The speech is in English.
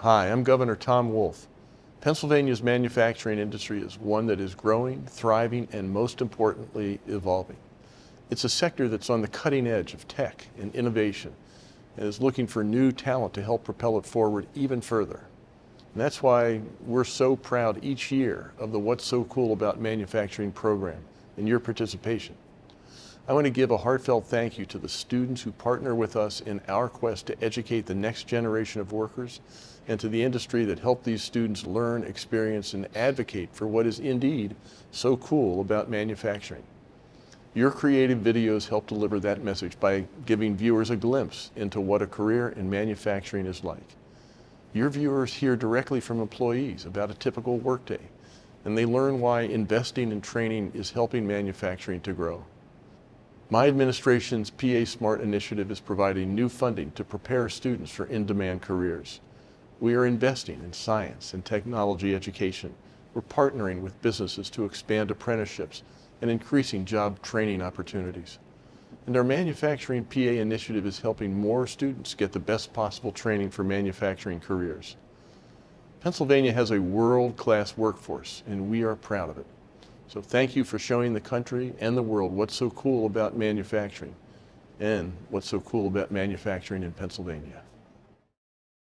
Hi, I'm Governor Tom Wolf. Pennsylvania's manufacturing industry is one that is growing, thriving, and most importantly, evolving. It's a sector that's on the cutting edge of tech and innovation and is looking for new talent to help propel it forward even further. And that's why we're so proud each year of the What's So Cool About Manufacturing program and your participation. I want to give a heartfelt thank you to the students who partner with us in our quest to educate the next generation of workers, and to the industry that helped these students learn, experience, and advocate for what is indeed so cool about manufacturing. Your creative videos help deliver that message by giving viewers a glimpse into what a career in manufacturing is like. Your viewers hear directly from employees about a typical workday, and they learn why investing in training is helping manufacturing to grow. My administration's PA Smart initiative is providing new funding to prepare students for in-demand careers. We are investing in science and technology education. We're partnering with businesses to expand apprenticeships and increasing job training opportunities. And our Manufacturing PA initiative is helping more students get the best possible training for manufacturing careers. Pennsylvania has a world-class workforce, and we are proud of it. So thank you for showing the country and the world what's so cool about manufacturing and what's so cool about manufacturing in Pennsylvania.